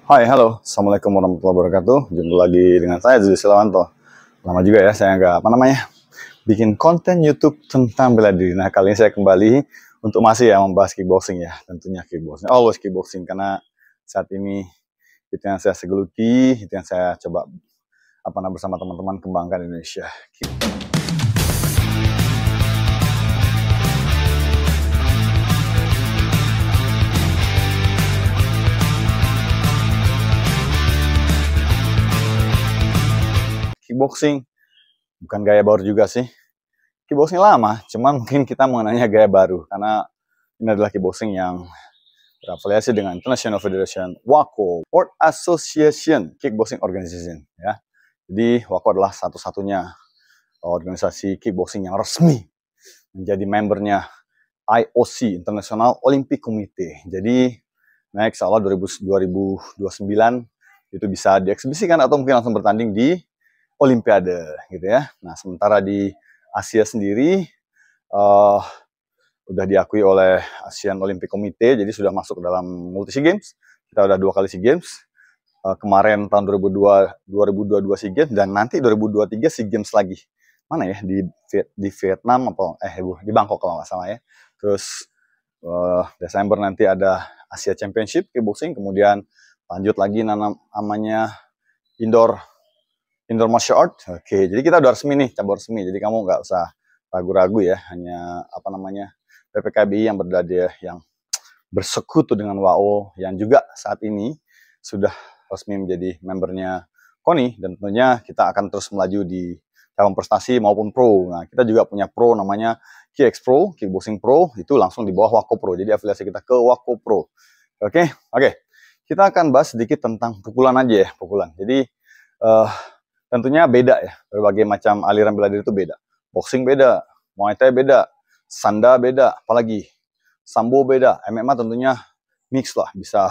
Hai, halo. Assalamualaikum warahmatullahi wabarakatuh. Jumpa lagi dengan saya, Zudi Silwanto. Lama juga ya, saya nggak, bikin konten YouTube tentang bela diri. Nah, kali ini saya kembali untuk masih membahas kickboxing ya. Tentunya kickboxing. Always kickboxing, karena saat ini itu yang saya segeluti, itu yang saya coba bersama teman-teman kembangkan di Indonesia. Kickboxing bukan gaya baru juga sih. Kickboxing lama, cuman mungkin kita mengenanya gaya baru karena ini adalah kickboxing yang berafiliasi dengan International Federation WAKO, World Association Kickboxing Organization ya. Jadi WAKO adalah satu-satunya organisasi kickboxing yang resmi menjadi membernya IOC, International Olympic Committee. Jadi next Allah 2029 itu bisa dieksibisikan atau mungkin langsung bertanding di Olimpiade gitu ya. Nah, sementara di Asia sendiri udah diakui oleh Asian Olympic Committee, jadi sudah masuk ke dalam multi SEA Games. Kita udah 2 kali SEA Games. Kemarin tahun 2022 SEA Games dan nanti 2023 SEA Games lagi. Mana ya, di Vietnam di Bangkok kalau nggak salah ya. Terus Desember nanti ada Asia Championship kickboxing, kemudian lanjut lagi namanya indoor martial art. Oke, jadi kita udah resmi nih, cabur resmi. Jadi kamu nggak usah ragu-ragu ya, hanya PPKBI yang berdada yang bersekutu dengan WAO yang juga saat ini sudah resmi menjadi membernya KONI, dan tentunya kita akan terus melaju di cabang prestasi maupun pro. Nah, kita juga punya pro namanya KX Pro, Kickboxing Pro, itu langsung di bawah WAKO Pro. Jadi afiliasi kita ke WAKO Pro. Oke. Kita akan bahas sedikit tentang pukulan aja ya, pukulan. Jadi tentunya beda ya, berbagai macam aliran bela diri itu beda. Boxing beda, Muay Thai beda, Sanda beda, apalagi Sambo beda, MMA tentunya mix lah, bisa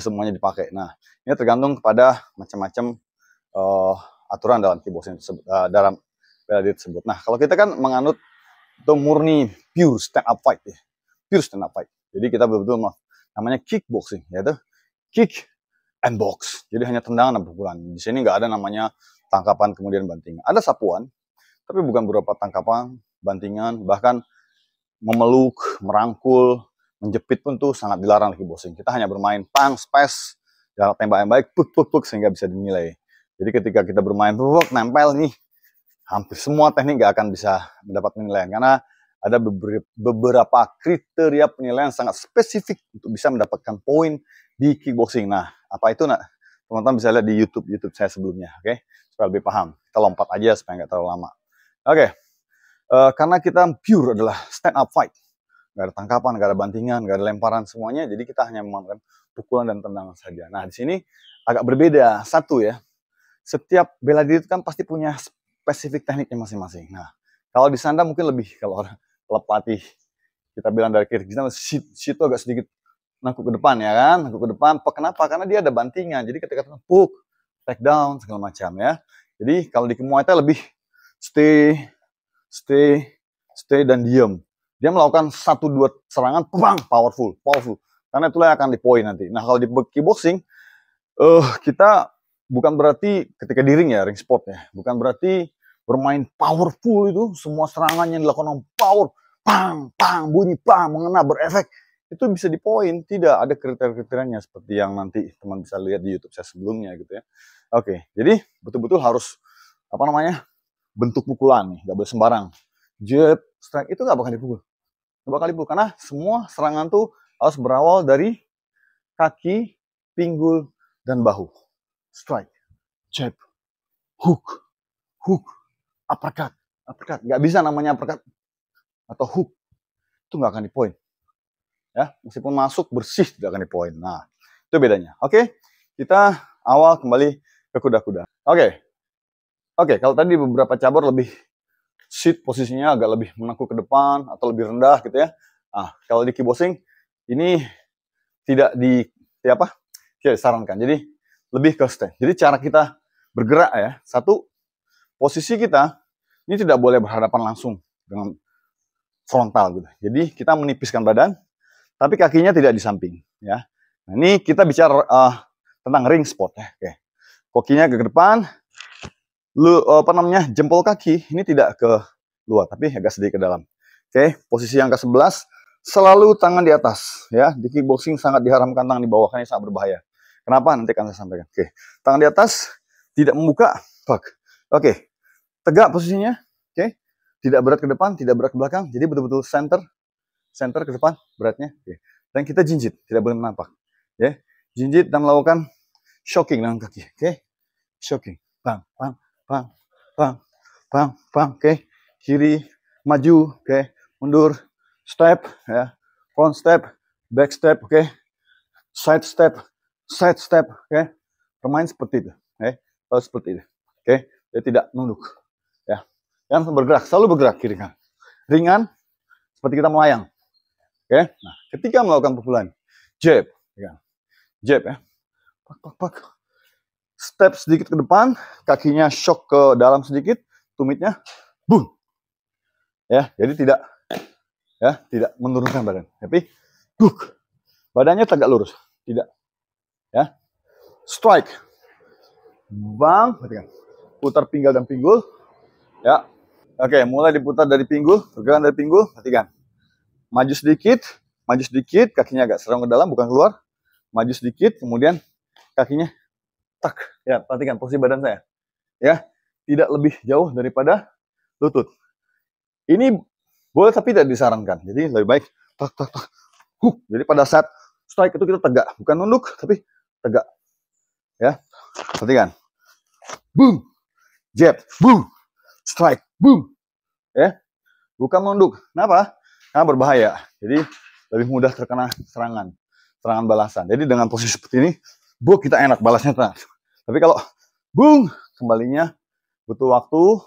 semuanya dipakai. Nah, ini tergantung kepada macam-macam aturan dalam kickboxing tersebut, dalam bela diri tersebut. Nah, kalau kita kan menganut itu murni pure stand up fight ya, pure stand up fight. Jadi kita betul-betul namanya kickboxing, yaitu kick and box. Jadi hanya tendangan dan pukulan. Di sini nggak ada namanya tangkapan kemudian bantingan. Ada sapuan, tapi bukan berupa tangkapan, bantingan, bahkan memeluk, merangkul, menjepit pun tuh sangat dilarang di kickboxing. Kita hanya bermain pang, space, jarak tembak yang baik, puk, sehingga bisa dinilai. Jadi ketika kita bermain puk, nempel nih, hampir semua teknik nggak akan bisa mendapat penilaian, karena ada beberapa kriteria penilaian sangat spesifik untuk bisa mendapatkan poin di kickboxing. Nah, apa itu? Nah, teman-teman bisa lihat di YouTube saya sebelumnya, oke? Supaya lebih paham. Kita lompat aja supaya nggak terlalu lama. Oke. Karena kita pure adalah stand up fight. Nggak ada tangkapan, nggak ada bantingan, nggak ada lemparan semuanya. Jadi kita hanya memainkan pukulan dan tendangan saja. Nah, di sini agak berbeda. Satu ya, setiap bela diri itu kan pasti punya spesifik tekniknya masing-masing. Nah, kalau di Sanda mungkin lebih, kalau orang pelatih kita bilang dari kiri, kita situ agak sedikit nangkuk ke depan ya kan, nangkuk ke depan. Kenapa? Karena dia ada bantingan. Jadi ketika hook, take down segala macam ya. Jadi kalau di Muay Thai lebih stay dan diam. Dia melakukan 1-2 serangan, powerful. Karena itulah yang akan di poin nanti. Nah, kalau di kickboxing kita bukan berarti ketika di ring ya, ring sport ya, bukan berarti bermain powerful itu semua serangan yang dilakukan power, bunyi, mengena, berefek. Itu bisa di poin, tidak ada kriteria-kriterianya seperti yang nanti teman bisa lihat di YouTube saya sebelumnya gitu ya. Oke, jadi betul-betul harus bentuk pukulan nih, nggak boleh sembarang. Jab, strike itu nggak bakal dipukul, karena semua serangan tuh harus berawal dari kaki, pinggul, dan bahu. Strike, jab, hook, uppercut, nggak bisa namanya uppercut atau hook, itu nggak akan di poin. Ya, meskipun masuk bersih tidak akan di poin. Nah, itu bedanya. Oke, kita awal kembali ke kuda-kuda. Oke, kalau tadi beberapa cabur lebih sit posisinya agak lebih menangkuk ke depan atau lebih rendah gitu ya. Nah, kalau di kickboxing ini tidak disarankan. Jadi lebih ke stand. Jadi cara kita bergerak ya, satu, posisi kita ini tidak boleh berhadapan langsung dengan frontal gitu. Jadi kita menipiskan badan, tapi kakinya tidak di samping ya. Nah, ini kita bicara tentang ring spot ya. Oke. Kokinya ke depan. Jempol kaki ini tidak ke luar, tapi agak sedikit ke dalam. Oke, posisi yang ke-11, selalu tangan di atas. Ya, di kickboxing sangat diharamkan tangan di bawah, karena ini sangat berbahaya. Kenapa? Nanti akan saya sampaikan. Oke, tangan di atas, tidak membuka. Oke, tegak posisinya. Oke, tidak berat ke depan, tidak berat ke belakang. Jadi betul-betul center ke depan beratnya. Oke. Dan kita jinjit, tidak boleh menampak. Ya, jinjit dan melakukan shocking dengan kaki. Oke, shocking. Bang, bang. Bang, bang, bang, bang, oke, kiri, maju, oke, mundur, step, ya, front step, back step, oke, side step, oke, bermain seperti itu, oke, selalu seperti itu, oke, dia tidak nunduk, ya, yang bergerak, selalu bergerak kiri kanan, ringan, seperti kita melayang, oke, nah, ketika melakukan pukulan, jab, ya, pak, step sedikit ke depan, kakinya shock ke dalam sedikit, tumitnya, boom. Ya, jadi tidak menurunkan badan, tapi buk. Badannya tegak lurus, tidak. Ya. Strike. Bang, perhatikan. Putar pinggal dan pinggul. Ya. Oke, mulai diputar dari pinggul, pergerakan dari pinggul, perhatikan. Maju sedikit, kakinya agak serong ke dalam, bukan keluar. Maju sedikit, kemudian kakinya tak, ya, perhatikan posisi badan saya. Ya, tidak lebih jauh daripada lutut. Ini boleh tapi tidak disarankan. Jadi lebih baik tak. Jadi pada saat strike itu kita tegak, bukan nunduk tapi tegak. Ya, perhatikan. Boom. Jab, boom. Strike, boom. Ya. Bukan nunduk. Kenapa? Karena berbahaya. Jadi lebih mudah terkena serangan balasan. Jadi dengan posisi seperti ini, kita enak balasnya tenang. Tapi kalau boom, kembalinya butuh waktu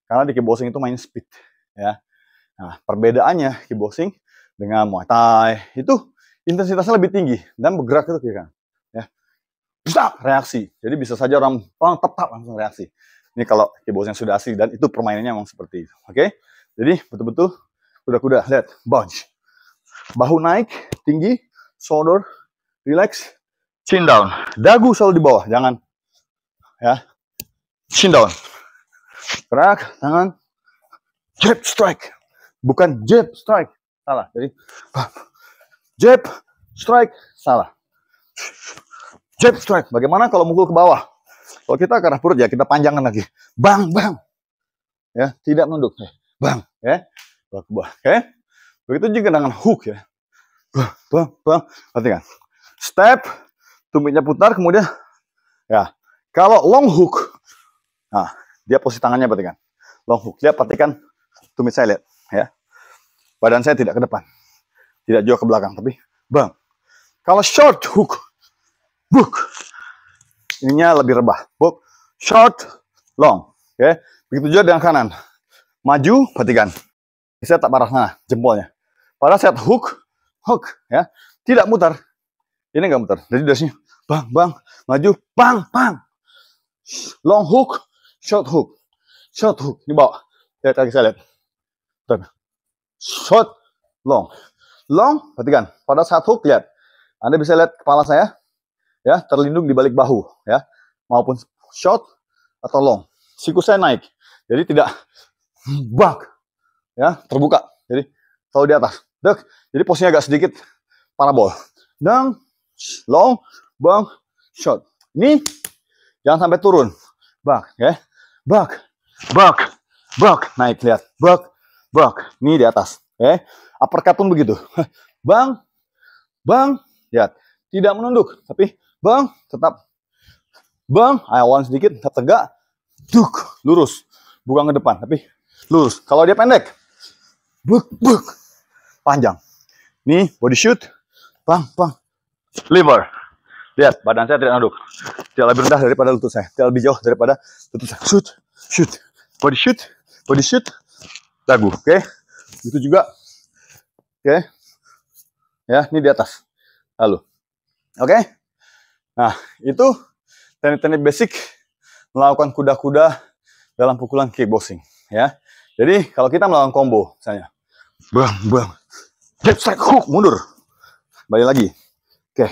karena di kickboxing itu main speed, ya. Nah, perbedaannya kickboxing dengan Muay Thai itu intensitasnya lebih tinggi dan bergerak itu kan, ya. Reaksi. Jadi bisa saja orang tetap langsung reaksi. Ini kalau kickboxing sudah asli dan itu permainannya memang seperti itu. Oke? Jadi betul-betul kuda-kuda, lihat, bunch. Bahu naik tinggi, shoulder relax, chin down. Dagu selalu di bawah, jangan, ya, chin down, gerak tangan, jab strike, bukan jab strike, salah. Jadi jab strike, salah. Jab strike. Bagaimana kalau mukul ke bawah? Kalau kita ke arah perut ya kita panjangkan lagi, bang, ya, tidak menunduk, bang, ya, ke bawah. Oke, begitu juga dengan hook, ya, bang, perhatikan, step, tumitnya putar, kemudian, ya. Kalau long hook, nah, dia posisi tangannya perhatikan. Long hook, lihat, perhatikan tumit saya, lihat, ya. Badan saya tidak ke depan, tidak jauh ke belakang, tapi bang. Kalau short hook, ininya lebih rebah, short, long, oke. Begitu juga dengan kanan, maju, perhatikan. Saya tak parah sana, jempolnya. Pada saat hook, ya, tidak mutar. Ini nggak mutar. Jadi dari sini, bang, maju, bang. Long hook, short hook. Ini bawa. Lihat lagi saya lihat. Short, long. Long, perhatikan. Pada saat hook, lihat. Anda bisa lihat kepala saya, ya, terlindung di balik bahu, ya, maupun short atau long. Siku saya naik, jadi tidak ya, terbuka. Jadi kalau di atas, jadi posisinya agak sedikit parabol. Dan long, bang, short. Ini jangan sampai turun. Ya. Naik, lihat. Ini di atas. Uppercut pun begitu. Bang, lihat. Tidak menunduk, tapi bang, tetap bang, awan sedikit, tetap tegak. Lurus. Bukan ke depan, tapi lurus. Kalau dia pendek, panjang. Ini body shoot, bang, liver. Lihat, badan saya tidak nunduk. Tidak lebih rendah daripada lutut saya. Tidak lebih jauh daripada lutut saya. Shoot. Body shoot. Dagu, oke. Itu juga. Oke. Ya, ini di atas. Lalu. Oke. Nah, itu teknik-teknik basic melakukan kuda-kuda dalam pukulan kickboxing, ya. Jadi, kalau kita melakukan combo misalnya. Bang. Jab strike hook, mundur. Balik lagi. Oke.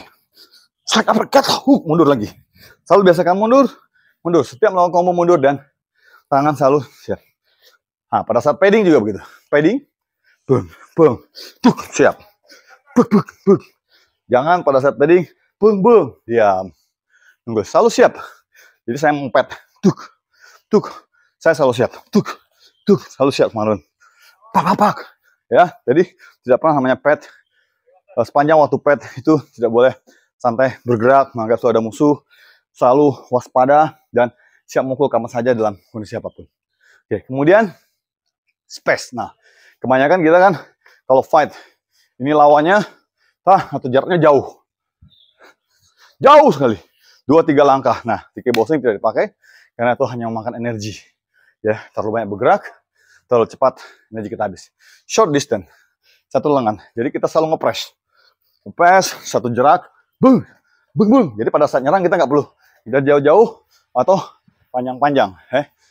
Strike uppercut, mundur lagi. Selalu biasakan mundur, mundur. Setiap melakukan combo mundur dan tangan selalu siap. Nah, pada saat padding juga begitu. Padding, boom, boom, tuk, siap. Buk, buk, buk. Jangan pada saat padding, boom, boom, diam. Tunggu, selalu siap. Jadi saya mempet, tuk, tuk. Saya selalu siap, tuk, tuk, selalu siap, marun. Pak, pak, pak. Ya, jadi tidak pernah namanya pet. Sepanjang waktu pet itu tidak boleh santai bergerak, menganggap sudah ada musuh, selalu waspada dan siap mukul kapan saja dalam kondisi apapun. Oke, kemudian space. Nah, kebanyakan kita kan kalau fight ini lawannya atau jaraknya jauh, jauh sekali, 2-3 langkah. Nah, di kickboxing tidak dipakai karena itu hanya memakan energi. Ya, terlalu banyak bergerak, terlalu cepat, energi kita habis. Short distance, satu lengan. Jadi kita selalu ngepres, satu jerak, bung, bung, bung. Jadi pada saat nyerang kita nggak perlu kita jauh-jauh atau panjang-panjang.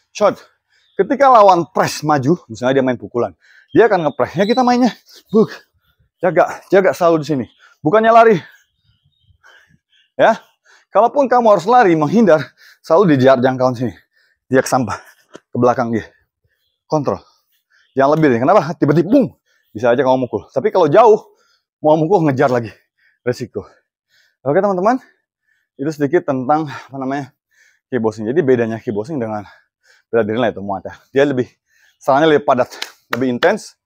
Short. Ketika lawan press maju, misalnya dia main pukulan, dia akan ngepres. Ya kita mainnya, bung, jaga selalu di sini. Bukannya lari. Ya, kalaupun kamu harus lari menghindar, selalu di jangkauan sini. Dia ke sampah, ke belakang dia. Kontrol. Yang lebih nih, kenapa? Tiba-tiba, bung, bisa aja kamu mukul. Tapi kalau jauh, mau mukul ngejar lagi, resiko. Oke teman-teman, itu sedikit tentang apa namanya kickboxing. Jadi bedanya kickboxing dengan bela diri lah itu Muay Thai. Dia lebih serangannya lebih padat, lebih intens.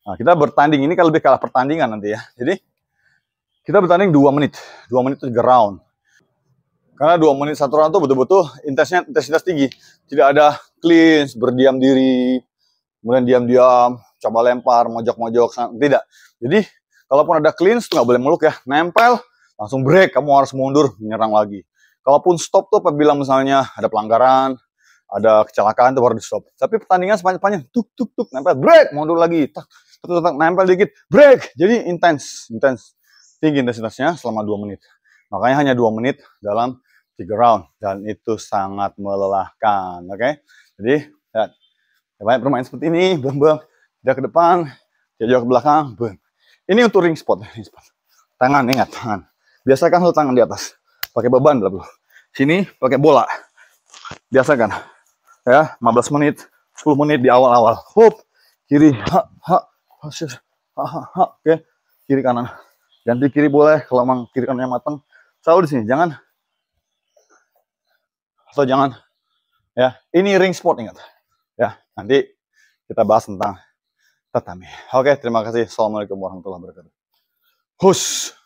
Nah, kita bertanding ini kan lebih kalah pertandingan nanti ya. Jadi kita bertanding 2 menit, 2 menit 3 round. Karena 2 menit satu round itu betul-betul intensitas tinggi. Tidak ada clinch, berdiam diri, kemudian diam-diam, coba lempar, mojok-mojok, tidak. Jadi kalaupun ada clinch itu nggak boleh meluk ya, nempel, langsung break, kamu harus mundur, menyerang lagi. Kalaupun stop tuh apabila misalnya ada pelanggaran, ada kecelakaan itu baru di stop. Tapi pertandingan sepanjang, tuk, tuk, tuk, nempel, break, mundur lagi, tak, nempel dikit, break. Jadi intens, tinggi intensitasnya selama 2 menit. Makanya hanya 2 menit dalam 3 round, dan itu sangat melelahkan, oke? Jadi, lihat. Banyak bermain seperti ini, bum, dia ke depan, dia jauh ke belakang, bum. Ini untuk ring spot. Tangan, ingat, tangan. Biasakan lo tangan di atas, pakai beban dulu. Sini pakai bola. Biasakan, ya, 15 menit, 10 menit di awal-awal. Hup, kiri, oke, kiri kanan. Ganti kiri boleh, kalau emang kiri kanannya matang. Selalu di sini, jangan, atau jangan, ya. Ini ring spot, ingat. Ya, nanti kita bahas tentang tatami. Oke, terima kasih. Assalamualaikum warahmatullahi wabarakatuh. Hush.